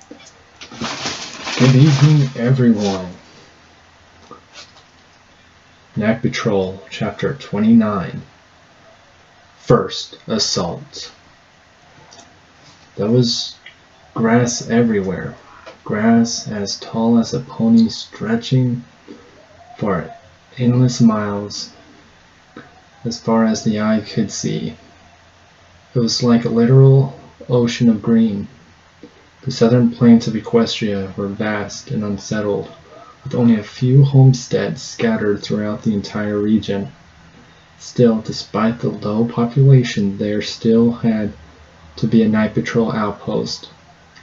Good evening, everyone. Night Patrol, Chapter 29. First Assault. There was grass everywhere, grass as tall as a pony stretching for endless miles as far as the eye could see. It was like a literal ocean of green. The southern plains of Equestria were vast and unsettled, with only a few homesteads scattered throughout the entire region. Still, despite the low population, there still had to be a night patrol outpost,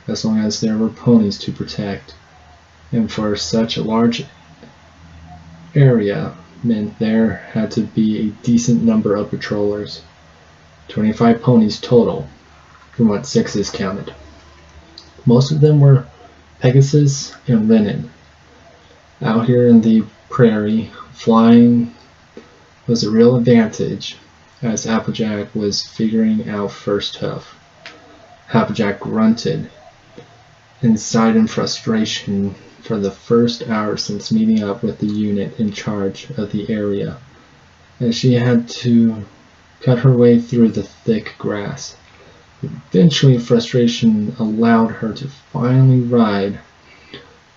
as long as there were ponies to protect. And for such a large area meant there had to be a decent number of patrollers. 25 ponies total, from what Sixes counted. Most of them were Pegasus and Lennon. Out here in the prairie, flying was a real advantage, as Applejack was figuring out first hoof. Applejack grunted and sighed in frustration for the first hour since meeting up with the unit in charge of the area, as she had to cut her way through the thick grass. Eventually, frustration allowed her to finally ride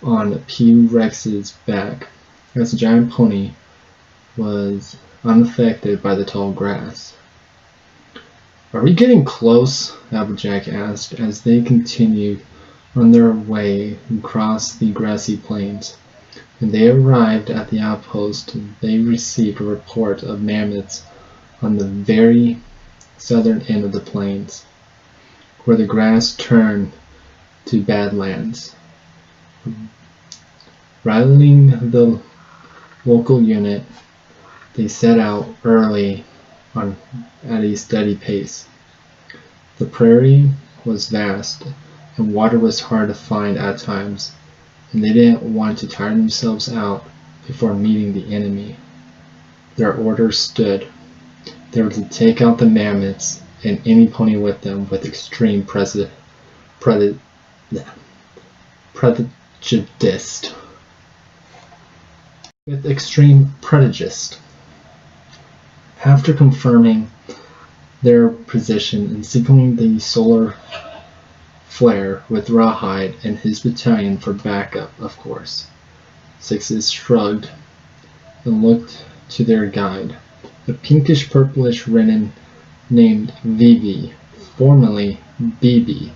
on P-Rex's back, as the giant pony was unaffected by the tall grass. "Are we getting close?" Applejack asked as they continued on their way across the grassy plains. When they arrived at the outpost, they received a report of mammoths on the very southern end of the plains, where the grass turned to badlands. Rallying the local unit, they set out early at a steady pace. The prairie was vast, and water was hard to find at times, and they didn't want to tire themselves out before meeting the enemy. Their orders stood. They were to take out the mammoths and any pony with them with extreme prejudice. After confirming their position and signaling the solar flare with Rawhide and his battalion for backup, of course, Sixes shrugged and looked to their guide, a pinkish-purplish Renin named Vivi, formerly Bibi,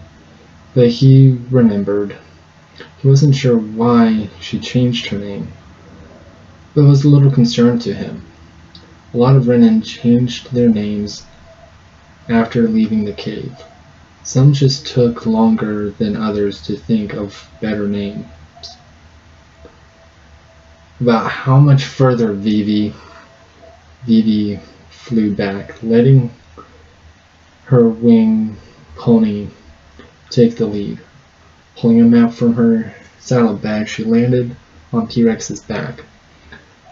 but he remembered. He wasn't sure why she changed her name, but it was a little concern to him. A lot of Renin changed their names after leaving the cave. Some just took longer than others to think of better names. About how much further Vivi flew back, letting her wing pony take the lead. Pulling a map from her saddlebag, she landed on T-Rex's back.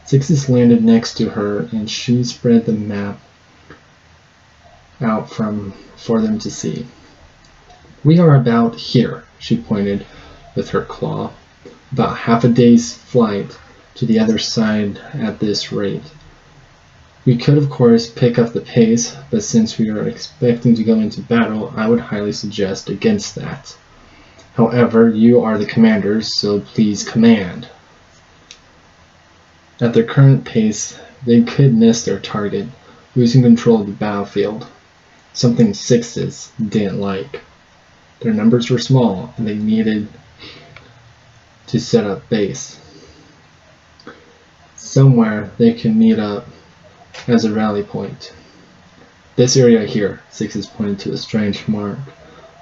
Sixes landed next to her, and she spread the map out for them to see. "We are about here," she pointed with her claw. "About half a day's flight to the other side at this rate. We could, of course, pick up the pace, but since we are expecting to go into battle, I would highly suggest against that. However, you are the commanders, so please command." At their current pace, they could miss their target, losing control of the battlefield, something Sixes didn't like. Their numbers were small, and they needed to set up base somewhere they could meet up as a rally point. "This area here," Sixes pointed to a strange mark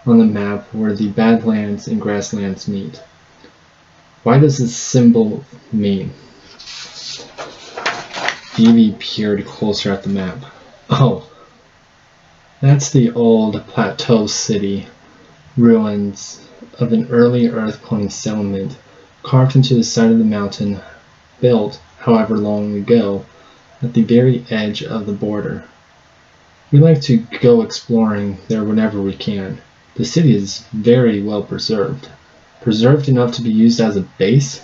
on the map where the badlands and grasslands meet. "Why does this symbol mean?" Phoebe peered closer at the map. "Oh, that's the old plateau city ruins of an early earth pony settlement carved into the side of the mountain, built however long ago, at the very edge of the border. We like to go exploring there whenever we can. The city is very well preserved. Preserved enough to be used as a base?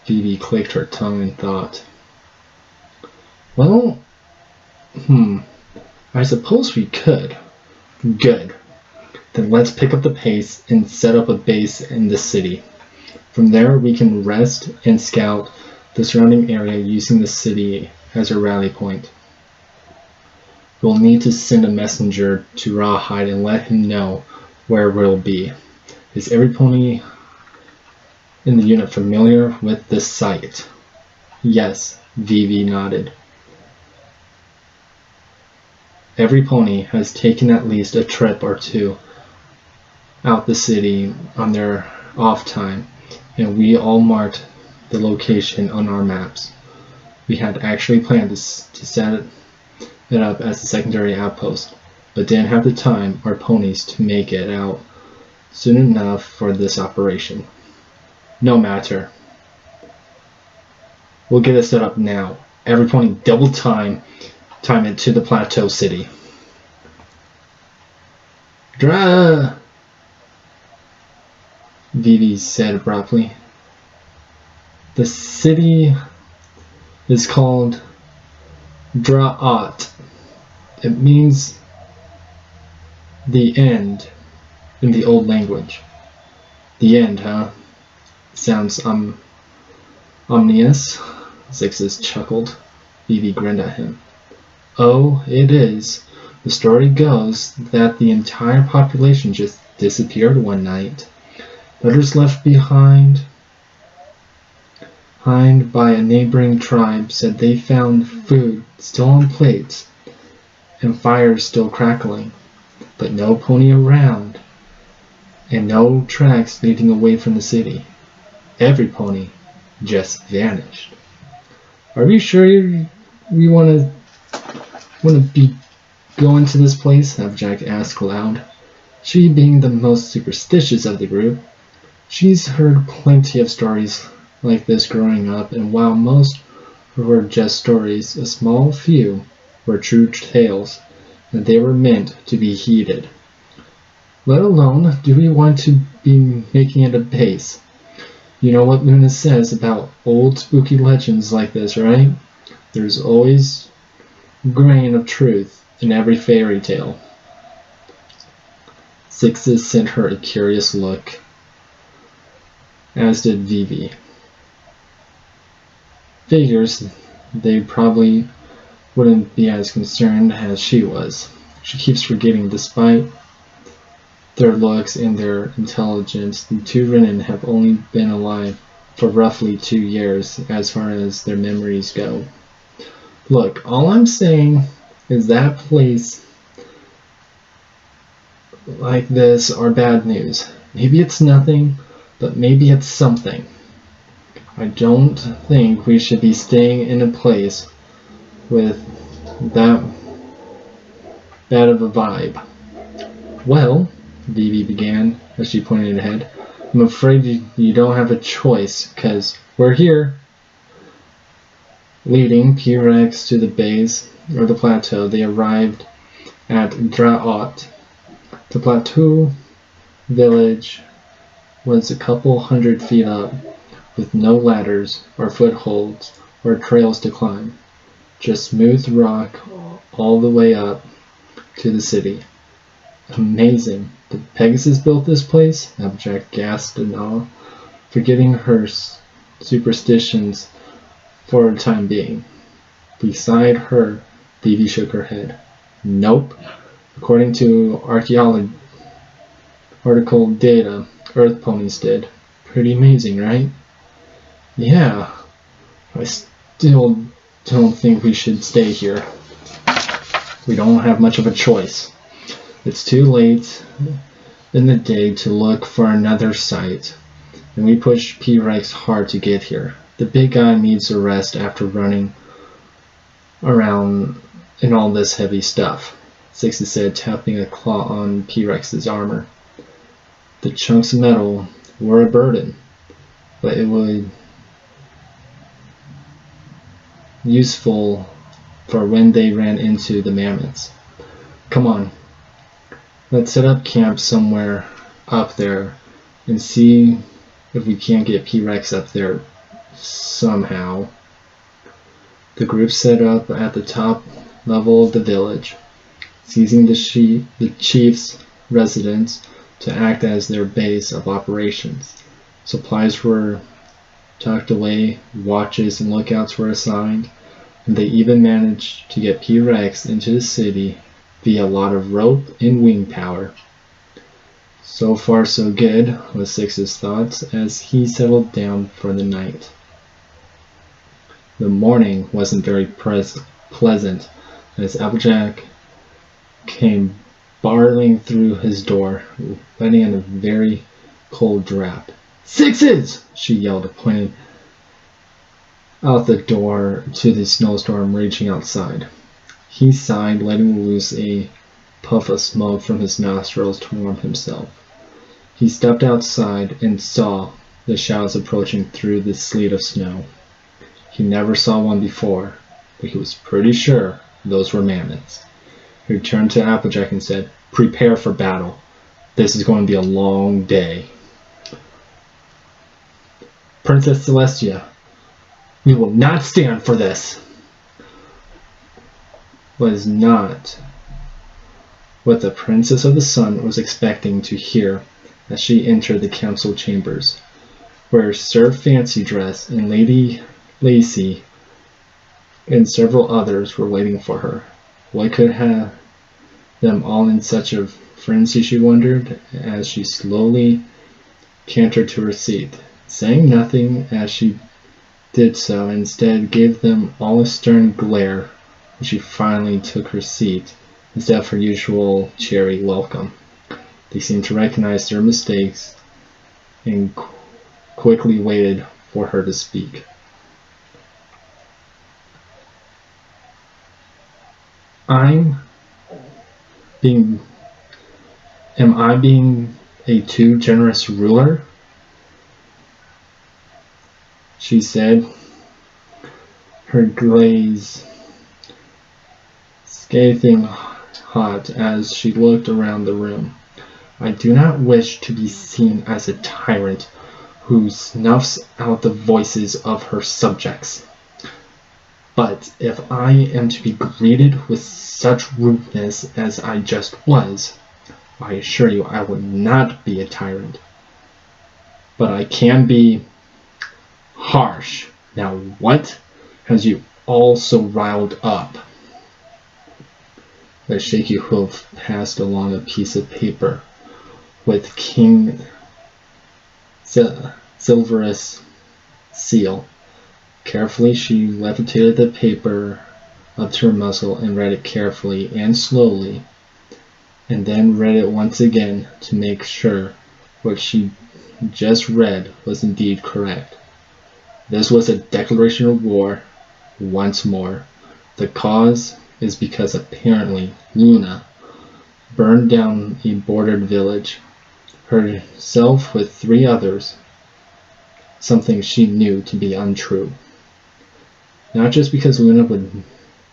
Phoebe clicked her tongue in thought. Well, I suppose we could. Good. Then let's pick up the pace and set up a base in the city. From there, we can rest and scout the surrounding area using the city as a rally point. We'll need to send a messenger to Rawhide and let him know where we'll be. Is every pony in the unit familiar with this site? Yes, Vivi nodded. Every pony has taken at least a trip or two out the city on their off time, and we all marked the location on our maps. We had actually planned to set it up as a secondary outpost, but didn't have the time or ponies to make it out soon enough for this operation. No matter. We'll get it set up now. Every pony double time it to the Plateau City. Dra! Vivi said abruptly. The city is called Dra'at. It means the end in the old language. The end, huh? Sounds ominous. Zixis chuckled. Vivi grinned at him. Oh, it is. The story goes that the entire population just disappeared one night. Letters left behind by a neighboring tribe said they found food still on plates and fires still crackling, but no pony around and no tracks leading away from the city. Every pony just vanished. Are we sure we want to be going to this place? Applejack asked aloud. She being the most superstitious of the group. She's heard plenty of stories like this growing up, and while most were just stories, a small few were true tales, and they were meant to be heeded. Let alone, do we want to be making it a base? You know what Luna says about old spooky legends like this, right? There's always a grain of truth in every fairy tale. Zixis sent her a curious look, as did Vivi. Figures they probably wouldn't be as concerned as she was. She keeps forgetting, despite their looks and their intelligence, the two Renin have only been alive for roughly 2 years as far as their memories go. Look, all I'm saying is that place like this are bad news. Maybe it's nothing, but maybe it's something. I don't think we should be staying in a place with that bad of a vibe. Well, Vivi began as she pointed ahead, I'm afraid you don't have a choice, 'cause we're here. Leading P-Rex to the base, or the plateau, they arrived at Dra'at. The plateau village was a couple hundred feet up, with no ladders or footholds or trails to climb, just smooth rock all the way up to the city. Amazing. Did Pegasus build this place? Applejack gasped in awe, forgetting her superstitions for the time being. Beside her, Vivi shook her head. Nope. According to article data, Earth ponies did. Pretty amazing, right? Yeah. I still don't think we should stay here. We don't have much of a choice. It's too late in the day to look for another site, and we pushed P-Rex hard to get here. The big guy needs a rest after running around in all this heavy stuff, Zixis said, tapping a claw on P-Rex's armor. The chunks of metal were a burden, but it was useful for when they ran into the mammoths. Come on, let's set up camp somewhere up there and see if we can't get P-Rex up there somehow. The group set up at the top level of the village, seizing the chief's residence to act as their base of operations. Supplies were tucked away, watches and lookouts were assigned, and they even managed to get P-Rex into the city via a lot of rope and wing power. So far so good, was Six's thoughts as he settled down for the night. The morning wasn't very pleasant as Applejack came barreling through his door, letting in a very cold draft. "Sixes!" she yelled, pointing out the door to the snowstorm raging outside. He sighed, letting loose a puff of smoke from his nostrils to warm himself. He stepped outside and saw the shadows approaching through the sleet of snow. He never saw one before, but he was pretty sure those were mammoths. He turned to Applejack and said, "Prepare for battle. This is going to be a long day." "Princess Celestia, we will not stand for this," was not what the Princess of the Sun was expecting to hear as she entered the council chambers, where Sir Fancy Dress and Lady Lacy and several others were waiting for her. What could have them all in such a frenzy, she wondered, as she slowly cantered to her seat, saying nothing as she did so, instead gave them all a stern glare when she finally took her seat instead of her usual cheery welcome. They seemed to recognize their mistakes and quickly waited for her to speak. Am I being a too generous ruler?" she said, her glaze scathing hot as she looked around the room. "I do not wish to be seen as a tyrant who snuffs out the voices of her subjects. But if I am to be greeted with such rudeness as I just was, I assure you I will not be a tyrant. But I can be harsh. Now what has you all so riled up?" A shaky hoof passed along a piece of paper with King Silverus' seal. Carefully she levitated the paper up to her muzzle and read it carefully and slowly, and then read it once again to make sure what she just read was indeed correct. This was a declaration of war once more. The cause is because apparently Luna burned down a bordered village, herself with 3 others, something she knew to be untrue. Not just because Luna would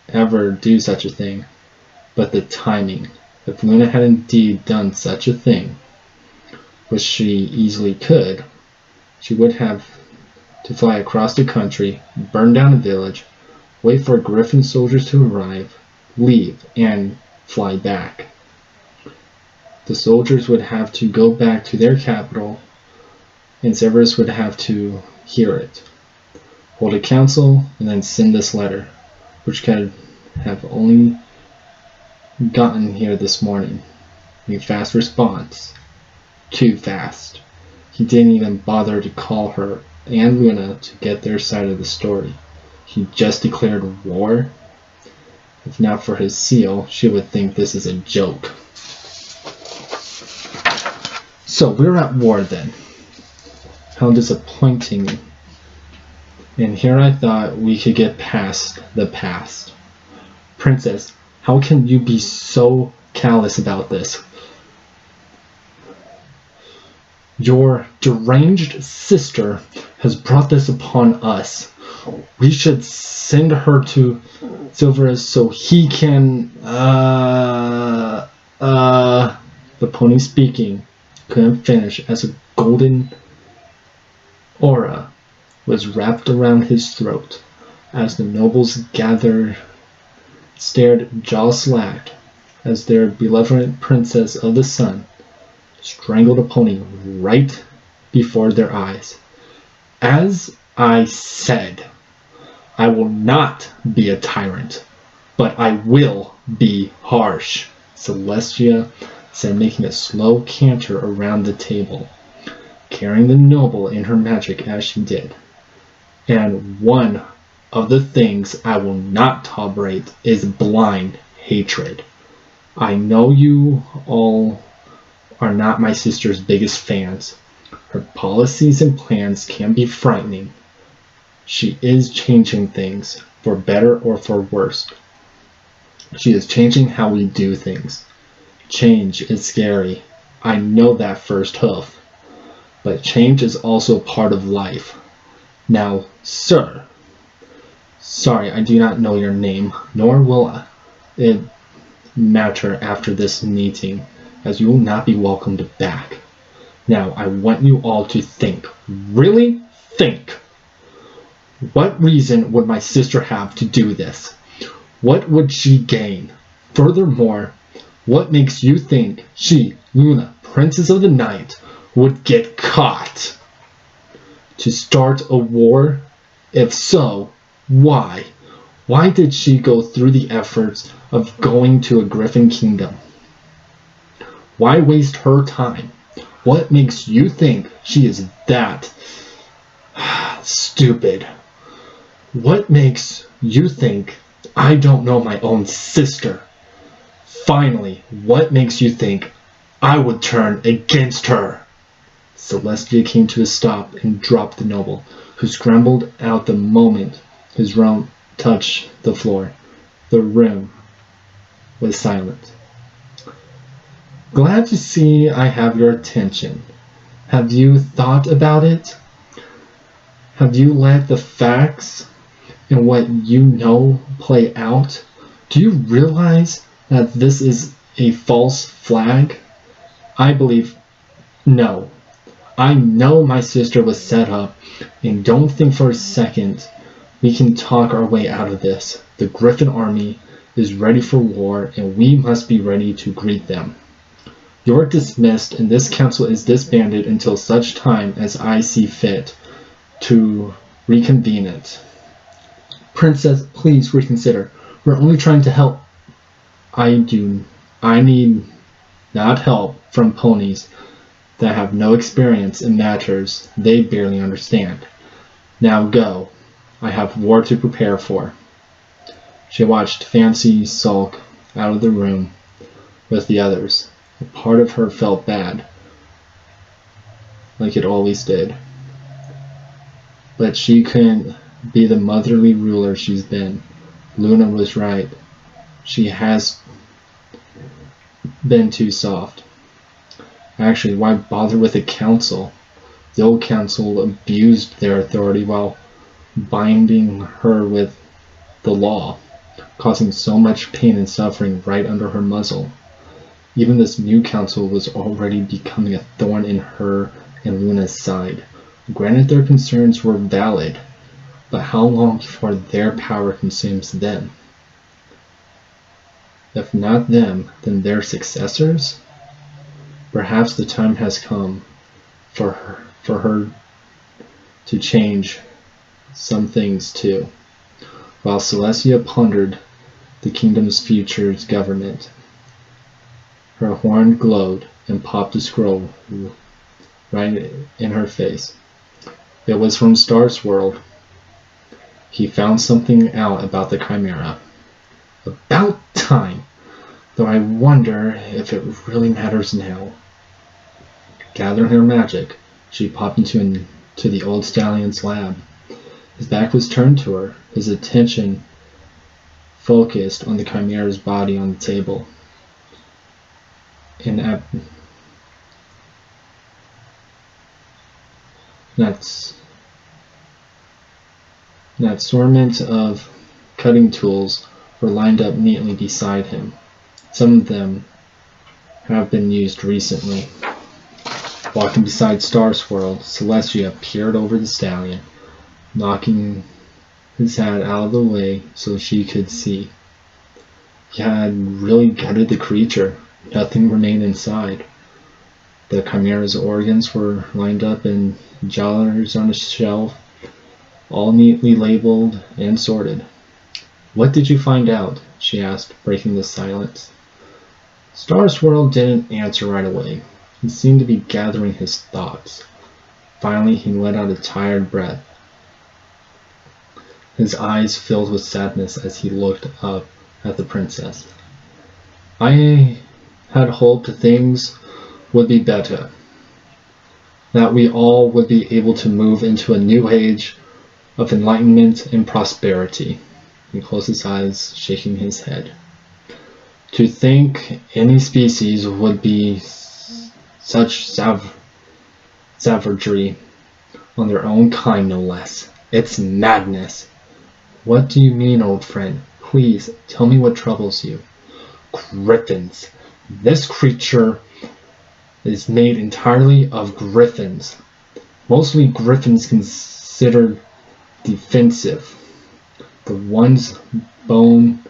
ever do such a thing, but the timing. If Luna had indeed done such a thing, which she easily could, she would have to fly across the country, burn down a village, wait for Griffin soldiers to arrive, leave, and fly back. The soldiers would have to go back to their capital, and Severus would have to hear it, hold a council, and then send this letter, which could have only gotten here this morning. A fast response. Too fast. He didn't even bother to call her and Luna to get their side of the story. He just declared war. If not for his seal, she would think this is a joke. So we're at war then. How disappointing. And here I thought we could get past the past. Princess, how can you be so callous about this? Your deranged sister has brought this upon us. We should send her to Silverus so he can, the pony speaking. couldn't finish as a golden aura was wrapped around his throat as the nobles stared jaw-slacked as their beloved princess of the sun strangled a pony right before their eyes. As I said, I will not be a tyrant, but I will be harsh, Celestia said, making a slow canter around the table, carrying the noble in her magic as she did. And one of the things I will not tolerate is blind hatred. I know you all are not my sister's biggest fans. Her policies and plans can be frightening. She is changing things, for better or for worse. She is changing how we do things. Change is scary. I know that first hoof. But change is also part of life. Now, sir, sorry, I do not know your name, nor will it matter after this meeting, as you will not be welcomed back. Now, I want you all to think. Really think. What reason would my sister have to do this? What would she gain? Furthermore, what makes you think she, Luna, Princess of the Night, would get caught? To start a war? If so, why? Why did she go through the efforts of going to a Griffin Kingdom? Why waste her time? What makes you think she is that stupid? What makes you think I don't know my own sister? Finally, what makes you think I would turn against her? Celestia came to a stop and dropped the noble, who scrambled out the moment his realm touched the floor. The room was silent. Glad to see I have your attention. Have you thought about it? Have you let the facts and what you know play out? Do you realize that this is a false flag? I believe no. I know my sister was set up, and don't think for a second we can talk our way out of this. The Griffin army is ready for war, and we must be ready to greet them. You're dismissed, and this council is disbanded until such time as I see fit to reconvene it. Princess, please reconsider. We're only trying to help. I need not help from ponies that have no experience in matters they barely understand. Now go. I have war to prepare for. She watched Fancy sulk out of the room with the others. A part of her felt bad, like it always did. But she couldn't be the motherly ruler she's been. Luna was right. She has been too soft. Actually, why bother with a council? The old council abused their authority while binding her with the law, causing so much pain and suffering right under her muzzle. Even this new council was already becoming a thorn in her and Luna's side. Granted, their concerns were valid, but how long before their power consumes them? If not them, then their successors? Perhaps the time has come for her to change some things too. While Celestia pondered the kingdom's future government, her horn glowed and popped a scroll right in her face. It was from Star's world. He found something out about the Chimera. About time! Though I wonder if it really matters now. Gathering her magic, she popped into the old stallion's lab. His back was turned to her, his attention focused on the Chimera's body on the table. An assortment of cutting tools were lined up neatly beside him. Some of them have been used recently. Walking beside Star Swirl, Celestia peered over the stallion, knocking his hat out of the way so she could see. He had really gutted the creature. Nothing remained inside. The chimera's organs were lined up in jars on a shelf, all neatly labeled and sorted. "What did you find out?" she asked, breaking the silence. Star Swirl didn't answer right away. He seemed to be gathering his thoughts. Finally, he let out a tired breath. His eyes filled with sadness as he looked up at the princess. "I had hoped things would be better, that we all would be able to move into a new age of enlightenment and prosperity." He closed his eyes, shaking his head. "To think any species would be such savagery on their own kind, no less. It's madness." "What do you mean, old friend? Please, tell me what troubles you." "Griffins. This creature is made entirely of griffins. Mostly griffins considered defensive. The ones born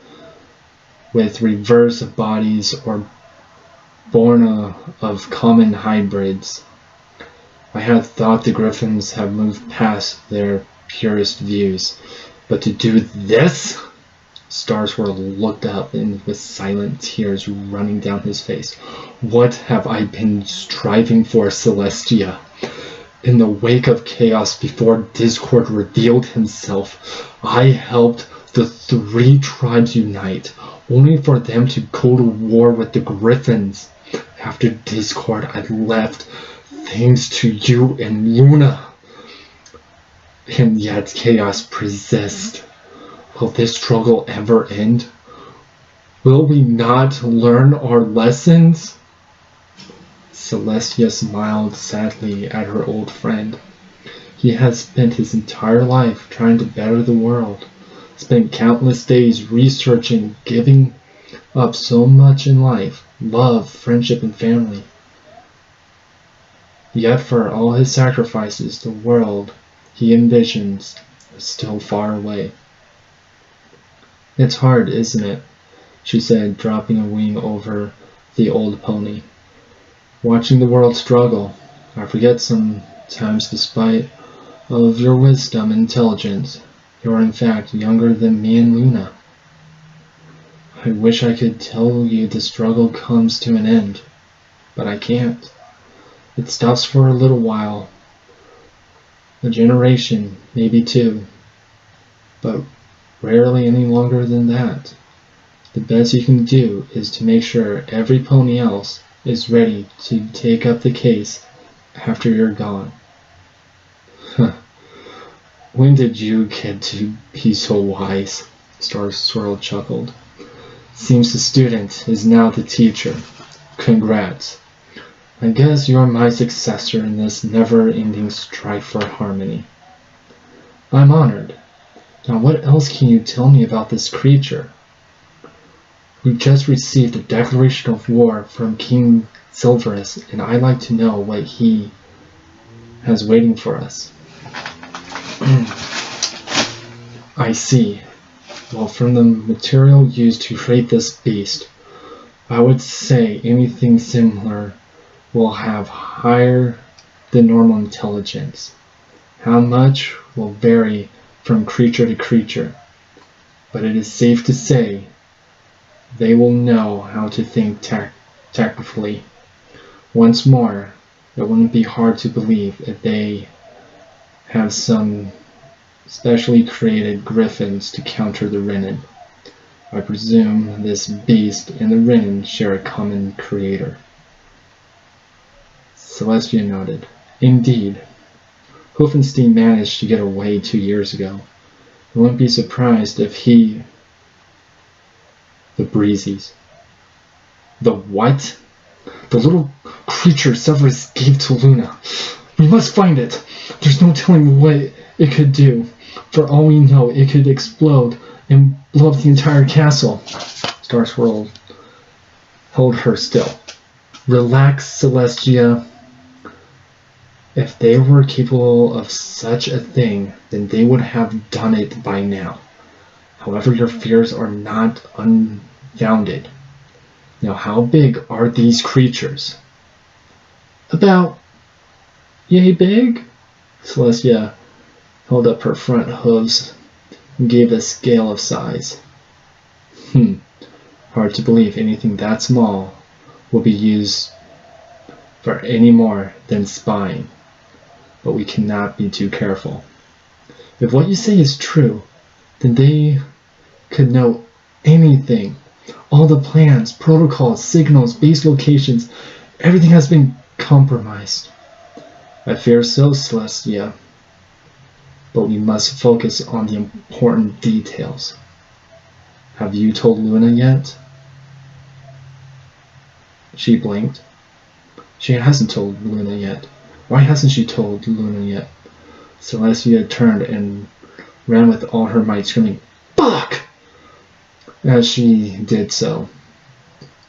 with reverse bodies or born of common hybrids. I had thought the griffins have moved past their purest views. But to do this?" Star Swirl looked up and with silent tears running down his face. "What have I been striving for, Celestia? In the wake of chaos before Discord revealed himself, I helped the 3 tribes unite, only for them to go to war with the Griffins. After Discord, I left things to you and Luna. And yet chaos persists. Will this struggle ever end? Will we not learn our lessons?" Celestia smiled sadly at her old friend. He had spent his entire life trying to better the world, spent countless days researching, giving up so much in life, love, friendship, and family. Yet for all his sacrifices, the world he envisions is still far away. "It's hard, isn't it?" she said, dropping a wing over the old pony. "Watching the world struggle. I forget sometimes, despite of your wisdom and intelligence, you're in fact younger than me and Luna. I wish I could tell you the struggle comes to an end, but I can't. It stops for a little while, a generation, maybe 2, but rarely any longer than that. The best you can do is to make sure every pony else is ready to take up the case after you're gone." "When did you get to be so wise?" Star Swirl chuckled. "Seems the student is now the teacher. Congrats. I guess you're my successor in this never-ending strife for harmony." "I'm honored. Now what else can you tell me about this creature?" "We just received a declaration of war from King Silverus, and I'd like to know what he has waiting for us." "I see. Well, from the material used to create this beast, I would say anything similar will have higher than normal intelligence. How much will vary from creature to creature, but it is safe to say they will know how to think tactfully. Once more, it wouldn't be hard to believe if they have some specially created griffins to counter the Renin. I presume this beast and the Renin share a common creator." Celestia nodded. "Indeed. Hoofenstein managed to get away 2 years ago. I wouldn't be surprised if he..." "The Breezies." "The what?" "The little creature Severus gave to Luna. We must find it. There's no telling what it could do. For all we know, it could explode and blow up the entire castle." Star Swirl held her still. "Relax, Celestia. If they were capable of such a thing, then they would have done it by now. However, your fears are not unfounded. Now, how big are these creatures? About yay big? Celestia held up her front hooves and gave a scale of size. Hard to believe anything that small will be used for any more than spying. But we cannot be too careful. If what you say is true, then they could know anything. All the plans, protocols, signals, base locations, everything has been compromised. I fear so, Celestia. But we must focus on the important details. Have you told Luna yet? She blinked. She hasn't told Luna yet. Why hasn't she told Luna yet? Celestia turned and ran with all her might, screaming, "Fuck!" As she did so,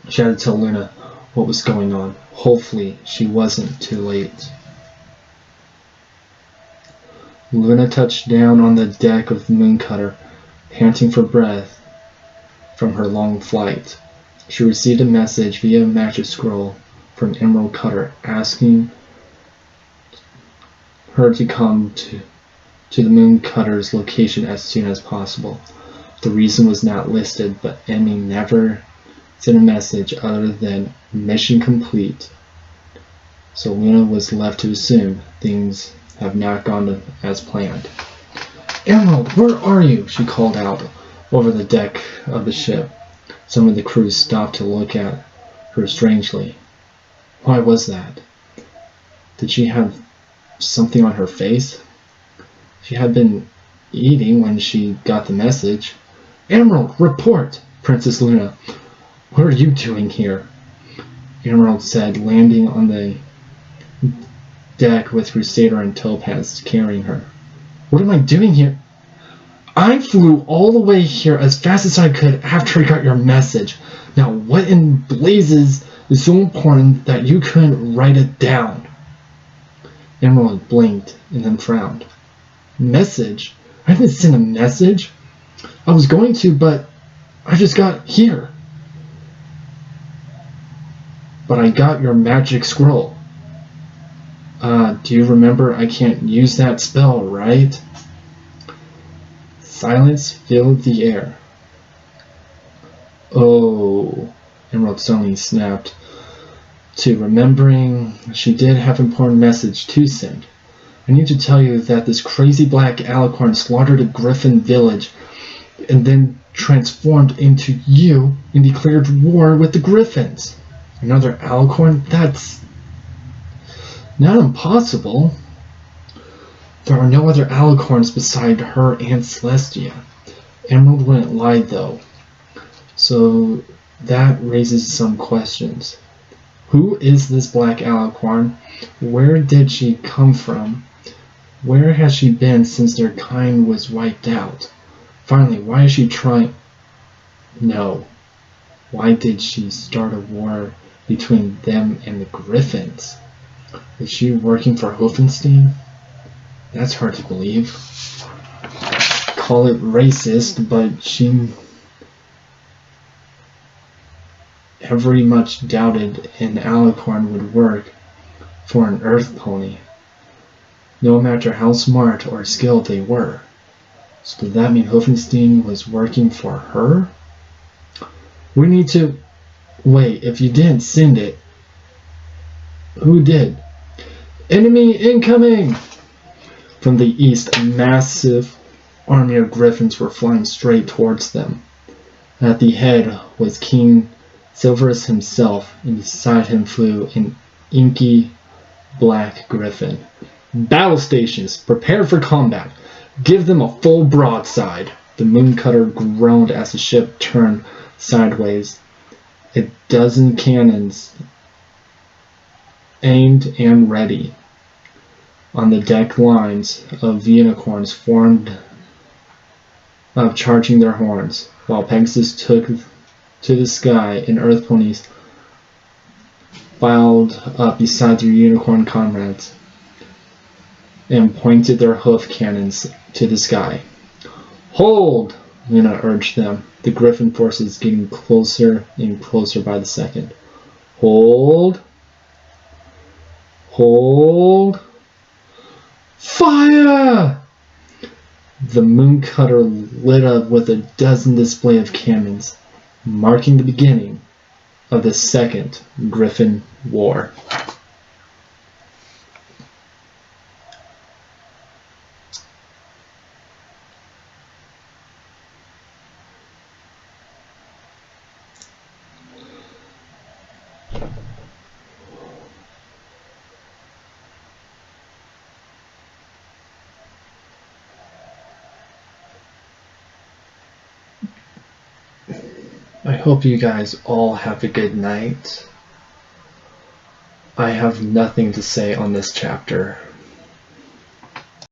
she had to tell Luna what was going on. Hopefully, she wasn't too late. Luna touched down on the deck of the Mooncutter, panting for breath from her long flight. She received a message via magic scroll from Emerald Cutter asking her to come to the Mooncutter's location as soon as possible. The reason was not listed, but Emmy never sent a message other than mission complete. So Luna was left to assume things have not gone as planned. "Emerald, where are you?" she called out over the deck of the ship. Some of the crew stopped to look at her strangely. Why was that? Did she have something on her face? She had been eating when she got the message. "Emerald, report!" Princess Luna. "What are you doing here?" Emerald said, landing on the deck with Crusader and Topaz carrying her. "What am I doing here?" "I flew all the way here as fast as I could after I got your message. Now what in blazes is so important that you couldn't write it down?" Emerald blinked and then frowned. "Message? I didn't send a message. I was going to, but I just got here." "But I got your magic scroll." Do you remember I can't use that spell, right?" Silence filled the air. "Oh," Emerald suddenly snapped to, remembering she did have an important message to send. "I need to tell you that this crazy black alicorn slaughtered a griffin village and then transformed into you and declared war with the griffins." "Another alicorn? That's not impossible. There are no other alicorns beside her and Celestia." Emerald wouldn't lie though, so that raises some questions. Who is this black alicorn? Where did she come from? Where has she been since their kind was wiped out? Finally, why is she trying... No. Why did she start a war between them and the Griffins? Is she working for Hoffenstein? That's hard to believe. Call it racist, but she very much doubted an alicorn would work for an earth pony, no matter how smart or skilled they were. So did that mean Hoffenstein was working for her? We need to... Wait, if you didn't send it, who did? "Enemy incoming!" From the east, a massive army of griffins were flying straight towards them. At the head was King Silverus himself, and beside him flew an inky black griffin. "Battle stations, prepare for combat. Give them a full broadside." The Mooncutter groaned as the ship turned sideways. A dozen cannons aimed and ready. On the deck, lines of unicorns formed up, charging their horns, while Pegasus took to the sky and earth ponies filed up beside their unicorn comrades. and pointed their hoof cannons to the sky. "Hold!" Luna urged them, the griffin forces getting closer and closer by the second. "Hold! Hold! Fire!" The Mooncutter lit up with a dozen display of cannons, marking the beginning of the Second Griffin War. I hope you guys all have a good night. I have nothing to say on this chapter.